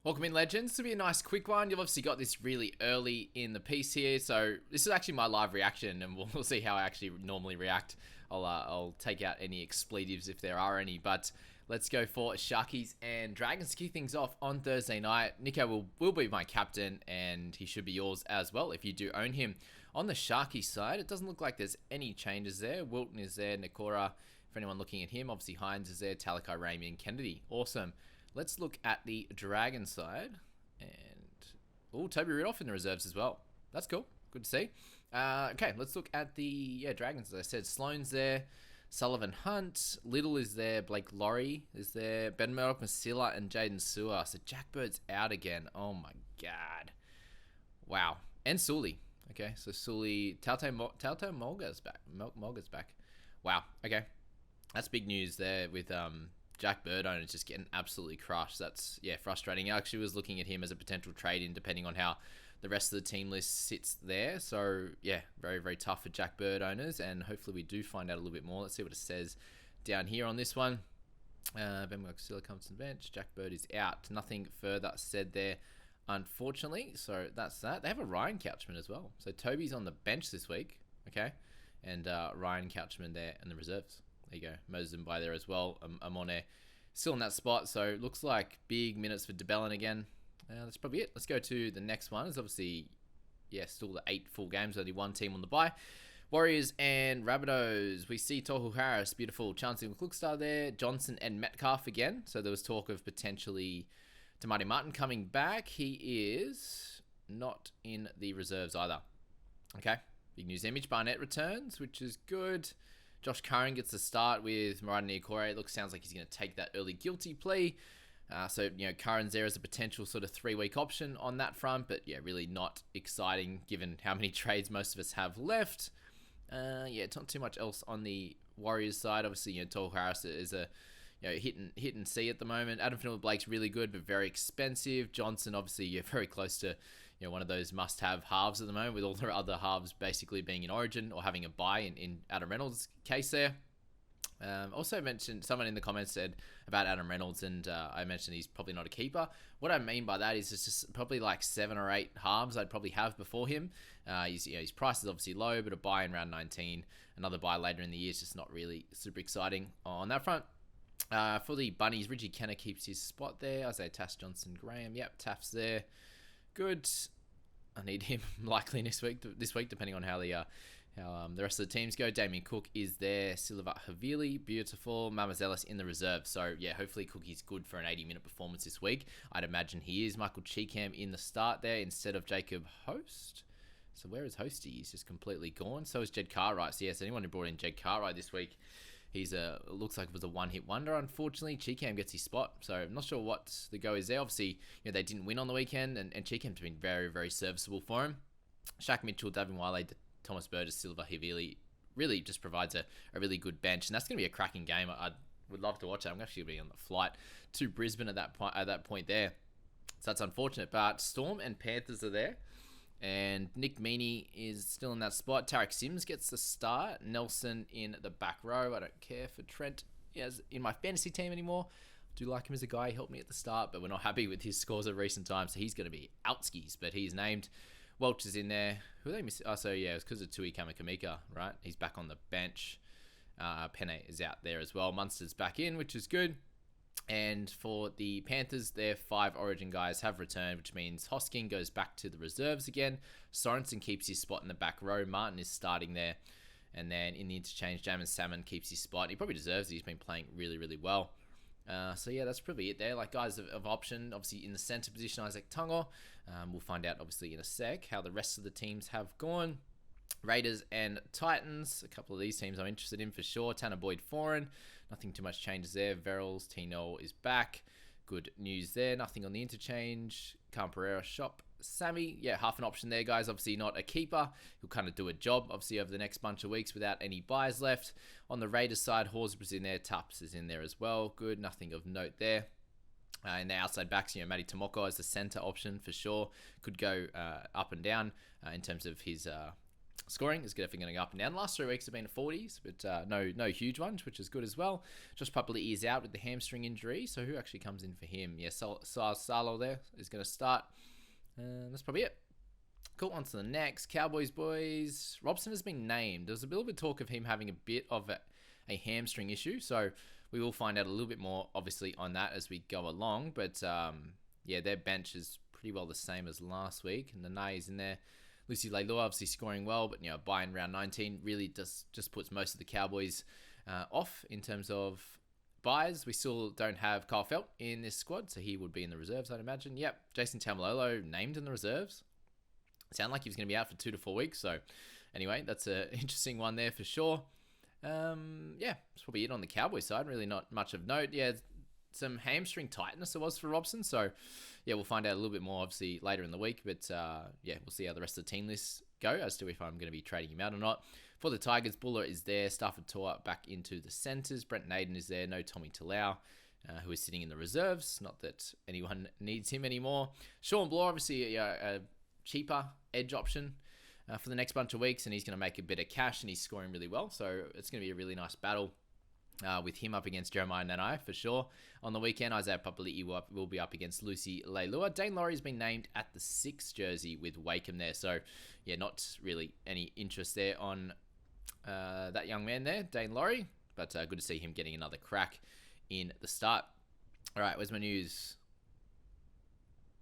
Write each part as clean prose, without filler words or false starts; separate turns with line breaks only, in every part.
Welcome in, legends. This will be a nice quick one. You've obviously got this really early in the piece here, so this is actually my live reaction, and we'll see how I actually normally react. I'll take out any expletives if there are any, but let's go for Sharkies and Dragons to kick things off on Thursday night. Nico will be my captain, and he should be yours as well if you do own him. On the Sharky side, it doesn't look like there's any changes there. Wilton is there, Nakora, for anyone looking at him. Obviously, Hines is there, Talakai, Ramey, and Kennedy. Awesome. Let's look at the Dragon side. And Toby Rudolph in the reserves as well. That's cool. Good to see. Okay, let's look at the Dragons. As I said, Sloane's there. Sullivan Hunt. Little is there. Blake Laurie is there. Ben Murdoch, Masilla, and Jaden Sewer. So Jack Bird's out again. Oh my god. Wow. And Sully. Okay, so Sully. Tautau Mulga's back. Mulga's back. Wow. Okay. That's big news there with Jack Bird owners just getting absolutely crushed. That's, frustrating. I actually was looking at him as a potential trade-in depending on how the rest of the team list sits there. So, very, very tough for Jack Bird owners, and hopefully we do find out a little bit more. Let's see what it says down here on this one. Ben Maxilla comes to the bench. Jack Bird is out. Nothing further said there, unfortunately. So, that's that. They have a Ryan Couchman as well. So, Toby's on the bench this week, okay? And Ryan Couchman there in the reserves. There you go. Moses by there as well. Amone still in that spot. So looks like big minutes for DeBellin again. That's probably it. Let's go to the next one. It's obviously, still the 8 full games. Only one team on the bye. Warriors and Rabbitohs. We see Tohu Harris. Beautiful. Chancellor McClookster there. Johnson and Metcalf again. So there was talk of potentially Tamati Martin coming back. He is not in the reserves either. Okay. Big news. Image Barnett returns, which is good. Josh Curran gets the start with Murata Niokore. It sounds like he's going to take that early guilty plea. So Curran's there as a potential sort of 3-week option on that front. But, really not exciting given how many trades most of us have left. Not too much else on the Warriors side. Obviously, Tohu Harris is a hit and see at the moment. Adam Finley-Blake's really good, but very expensive. Johnson, obviously, very close to one of those must-have halves at the moment, with all their other halves basically being in Origin or having a bye in Adam Reynolds' case there. Also mentioned, someone in the comments said about Adam Reynolds, and I mentioned he's probably not a keeper. What I mean by that is it's just probably like 7 or 8 halves I'd probably have before him. His price is obviously low, but a buy in round 19, another buy later in the year is just not really super exciting on that front. For the Bunnies, Richie Kenner keeps his spot there. Isaiah Tass, Johnson, Graham. Yep, Taff's there. Good. I need him likely this week, depending on how the rest of the teams go. Damien Cook is there. Silva Havili, beautiful. Mamazelis in the reserve. So, hopefully Cookie's good for an 80-minute performance this week. I'd imagine he is. Michael Cheekham in the start there instead of Jacob Host. So, where is Hosty? He's just completely gone. So is Jed Cartwright. So, anyone who brought in Jed Cartwright this week, he's looks like it was a one-hit wonder, unfortunately. Cheekham gets his spot, so I'm not sure what the go is there. Obviously, they didn't win on the weekend, and Cheekham's been very, very serviceable for him. Shaq Mitchell, Davin Wiley, Thomas Burgess, Silva Havili really just provides a really good bench, and that's going to be a cracking game. I would love to watch it. I'm actually going to be on the flight to Brisbane at that point there, so that's unfortunate. But Storm and Panthers are there. And Nick Meaney is still in that spot. Tarek Sims gets the start. Nelson in the back row. I don't care for Trent in my fantasy team anymore. I do like him as a guy. He helped me at the start, but we're not happy with his scores of recent times, so he's going to be outskis. But he's named. Welch is in there. Who are they missing? Oh, so it's because of Tui Kamakamika, right? He's back on the bench. Penne is out there as well. Munster's back in, which is good. And for the Panthers, their 5 Origin guys have returned, which means Hosking goes back to the reserves again. Sorensen keeps his spot in the back row. Martin is starting there. And then in the interchange, Jamin Salmon keeps his spot. He probably deserves it. He's been playing really, really well. That's probably it there. Like, guys of option, obviously in the centre position, Isaac Tungo. We'll find out, obviously, in a sec how the rest of the teams have gone. Raiders and Titans, a couple of these teams I'm interested in for sure. Tanner Boyd Foreign, nothing too much changes there. Verrills, Tino is back. Good news there. Nothing on the interchange. Camperera Shop. Sammy, half an option there, guys. Obviously not a keeper. He'll kind of do a job, obviously, over the next bunch of weeks without any buys left. On the Raiders side, Horsburgh's in there. Tups is in there as well. Good. Nothing of note there. And the outside backs, Matty Tomoko as the centre option for sure. Could go up and down in terms of his Scoring is definitely going to go up and down. The last 3 weeks have been 40s, but no huge ones, which is good as well. Josh Pupley is out with the hamstring injury, so who actually comes in for him? Yeah, Salo there is going to start. That's probably it. Cool, on to the next. Cowboys, boys. Robson has been named. There's a little bit of talk of him having a bit of a hamstring issue, so we will find out a little bit more, obviously, on that as we go along. But, yeah, their bench is pretty well the same as last week. And Nanae is in there. Lucy Leilua obviously scoring well, but, buying round 19 really just puts most of the Cowboys off in terms of buys. We still don't have Kyle Felt in this squad, so he would be in the reserves, I'd imagine. Yep, Jason Tamalolo named in the reserves. Sound like he was going to be out for 2 to 4 weeks, so anyway, that's an interesting one there for sure. Yeah, that's probably it on the Cowboys side. Really not much of note. Yeah, some hamstring tightness it was for Robson, so yeah, we'll find out a little bit more obviously later in the week, but yeah, we'll see how the rest of the team lists go as to if I'm going to be trading him out or not. For the Tigers, Buller is there, Stafford Toa back into the centres, Brent Naden is there, no Tommy Talau, who is sitting in the reserves, not that anyone needs him anymore. Sean Bloor, obviously a cheaper edge option for the next bunch of weeks, and he's going to make a bit of cash, and he's scoring really well, so it's going to be a really nice battle with him up against Jeremiah Nanai for sure. On the weekend, Isaiah Papali'i will be up against Lucy Leilua. Dane Laurie's been named at the 6th jersey with Wakeham there, so yeah, not really any interest there on that young man there, Dane Laurie, but good to see him getting another crack in the start. All right, where's my news?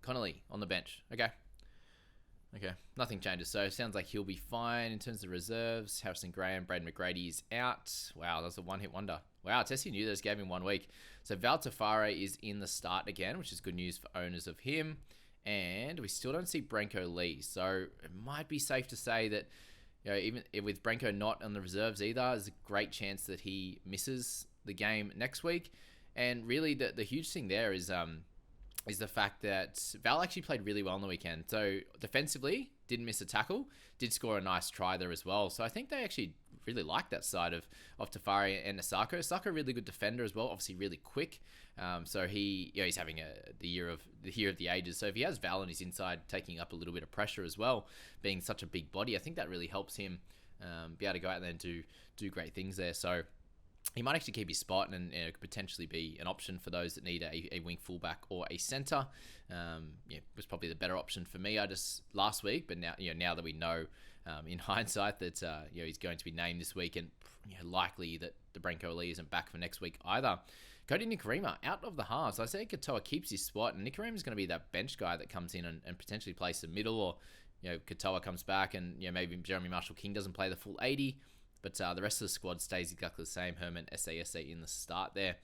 Connolly on the bench. Okay, nothing changes. So it sounds like he'll be fine in terms of the reserves. Harrison Graham, Braden McGrady is out. Wow, that's a one-hit wonder. Wow, Tessie knew this, gave him 1 week. So Val Tafare is in the start again, which is good news for owners of him. And we still don't see Branko Lee. So it might be safe to say that, even with Branko not on the reserves either, there's a great chance that he misses the game next week. And really, the huge thing there is the fact that Val actually played really well on the weekend. So defensively, didn't miss a tackle, did score a nice try there as well. So I think they actually really like that side of Tafari and Asako. Asako, a really good defender as well, obviously really quick. So he's having the year of the ages. So if he has Val on his inside, taking up a little bit of pressure as well, being such a big body, I think that really helps him be able to go out there and do great things there. So he might actually keep his spot, and it could potentially be an option for those that need a wing fullback or a centre. It was probably the better option for me last week, but now that we know in hindsight that he's going to be named this week, and likely that the Branko Lee isn't back for next week either. Cody Nikorima out of the halves. I say Katoa keeps his spot, and Nikorima is going to be that bench guy that comes in and potentially plays the middle, or Katoa comes back and maybe Jeremy Marshall-King doesn't play the full 80. But the rest of the squad stays exactly the same. Herman, SASA in the start there.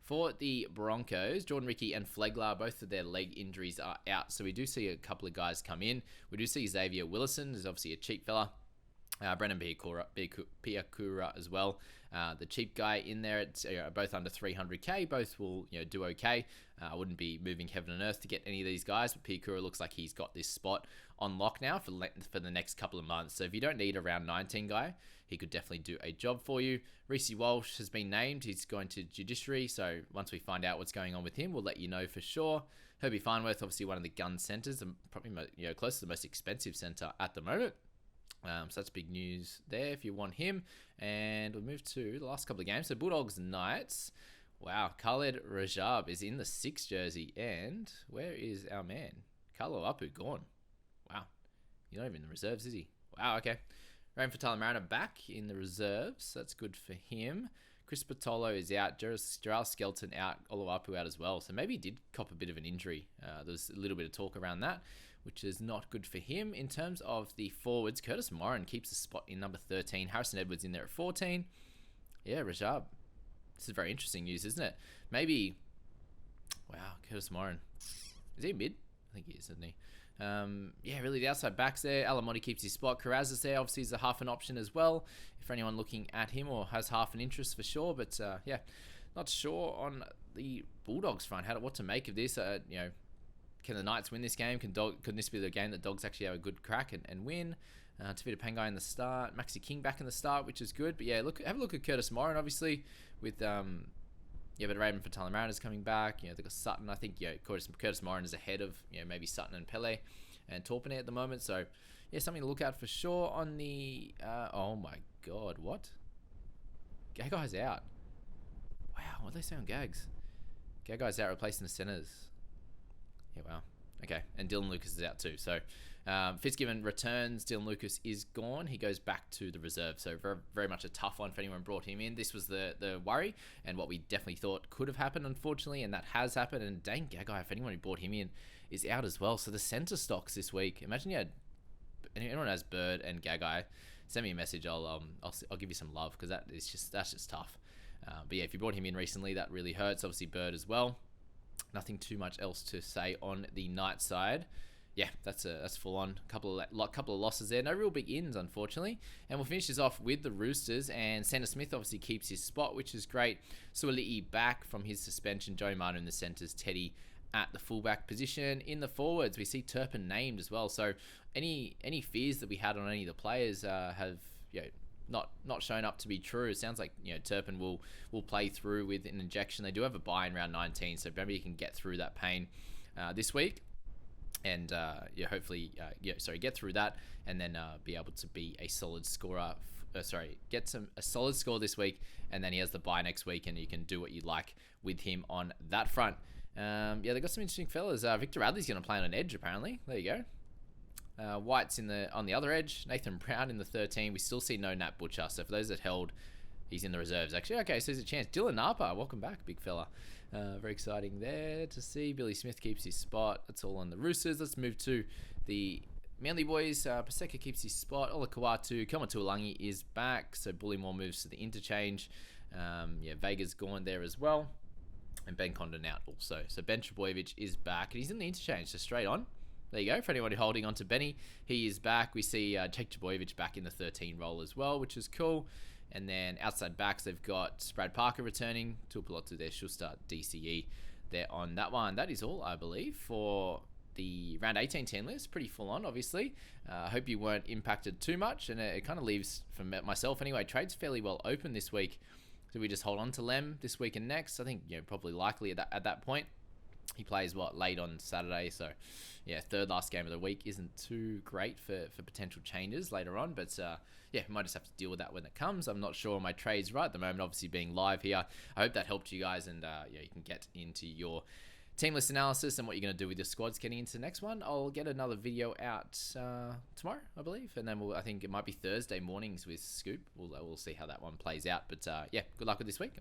For the Broncos, Jordan Ricky and Flegler, both of their leg injuries are out. So we do see a couple of guys come in. We do see Xavier Willison, who's obviously a cheap fella. Brennan Piakura as well. The cheap guy in there, it's both under 300k. Both will do okay. I wouldn't be moving heaven and earth to get any of these guys, but Piakura looks like he's got this spot on lock now for the next couple of months. So if you don't need a round 19 guy, he could definitely do a job for you. Reece Walsh has been named. He's going to judiciary, so once we find out what's going on with him, we'll let you know for sure. Herbie Farnworth, obviously one of the gun centres, and probably close to the most expensive centre at the moment. So that's big news there if you want him. And we'll move to the last couple of games. So Bulldogs Knights. Wow, Khaled Rajab is in the 6th jersey. And where is our man? Carlo Apu gone. Wow. He's not even in the reserves, is he? Wow, okay. Rain Fatala Mariner back in the reserves. That's good for him. Chris Patolo is out. Gerald Skelton out. Oluwapu out as well. So maybe he did cop a bit of an injury. There's a little bit of talk around that, which is not good for him. In terms of the forwards, Curtis Moran keeps a spot in number 13. Harrison Edwards in there at 14. Yeah, Rajab. This is very interesting news, isn't it? Maybe... Wow, Curtis Moran. Is he mid? I think he is, isn't he? Yeah, really the outside backs there. Alamotti keeps his spot. Carraz is there. Obviously, he's a half an option as well, if anyone looking at him or has half an interest for sure. But yeah, not sure on the Bulldogs front what to make of this. Can the Knights win this game? Could this be the game that Dogs actually have a good crack and win? Tavita Pangai in the start. Maxi King back in the start, which is good. But yeah, have a look at Curtis Moran, obviously, with... but Raven Fatala Mariners coming back. They've got Sutton. I think Curtis Moran is ahead of maybe Sutton and Pele and Torpene at the moment. So yeah, something to look out for sure on the... oh my god, what? Gagai's out. Wow, what do they say on Gags? Gagai's out replacing the centers. Yeah, wow. Okay, and Dylan Lucas is out too. So Fitzgibbon returns. Dylan Lucas is gone. He goes back to the reserve. So very, very much a tough one for anyone brought him in. This was the worry and what we definitely thought could have happened, unfortunately, and that has happened. And dang, Gagai, if anyone who brought him in is out as well. So the center stocks this week. Imagine you had anyone has Bird and Gagai. Send me a message. I'll give you some love because that's just tough. But yeah, if you brought him in recently, that really hurts. Obviously Bird as well. Nothing too much else to say on the night side. Yeah, that's full on. Couple of losses there. No real big ins, unfortunately. And we'll finish this off with the Roosters. And Santa Smith obviously keeps his spot, which is great. Suoli'i back from his suspension. Joey Manu in the centres. Teddy at the fullback position. In the forwards, we see Turpin named as well. So any fears that we had on any of the players have not shown up to be true. It sounds like Turpin will play through with an injection. They do have a bye in round 19, so maybe he can get through that pain this week. And hopefully, get through that, and then be able to be a solid scorer. Get a solid score this week, and then he has the bye next week, and you can do what you like with him on that front. They got some interesting fellas. Victor Radley's going to play on an edge, apparently. There you go. White's on the other edge. Nathan Brown in the 13. We still see no Nat Butcher. So for those that held, he's in the reserves. Actually, okay, so there's a chance. Dylan Napa, welcome back, big fella. Very exciting there to see. Billy Smith keeps his spot. That's all on the Roosters. Let's move to the Manly boys. Paseka keeps his spot. Ola Kawatu. Kamatualangi is back. So Bullymore moves to the interchange. Vega's gone there as well. And Ben Condon out also. So Ben Trebojevic is back. And he's in the interchange, so straight on. There you go. For anyone holding on to Benny, he is back. We see Jake Trebojevic back in the 13 role as well, which is cool. And then outside backs, they've got Brad Parker returning. Tuipulotu there. She'll start DCE there on that one. That is all, I believe, for the round 18 team list. Pretty full on, obviously. I hope you weren't impacted too much. And it kind of leaves, for myself anyway, trades fairly well open this week. So we just hold on to Lem this week and next. I think probably likely at that point. He plays late on Saturday, so yeah, third last game of the week isn't too great for potential changes later on, but we might just have to deal with that when it comes. I'm not sure on my trades right at the moment, obviously being live here. I hope that helped you guys, and you can get into your team list analysis and what you're going to do with your squads getting into the next one. I'll get another video out tomorrow, I believe, and then I think it might be Thursday mornings with Scoop. We'll see how that one plays out, but good luck with this week.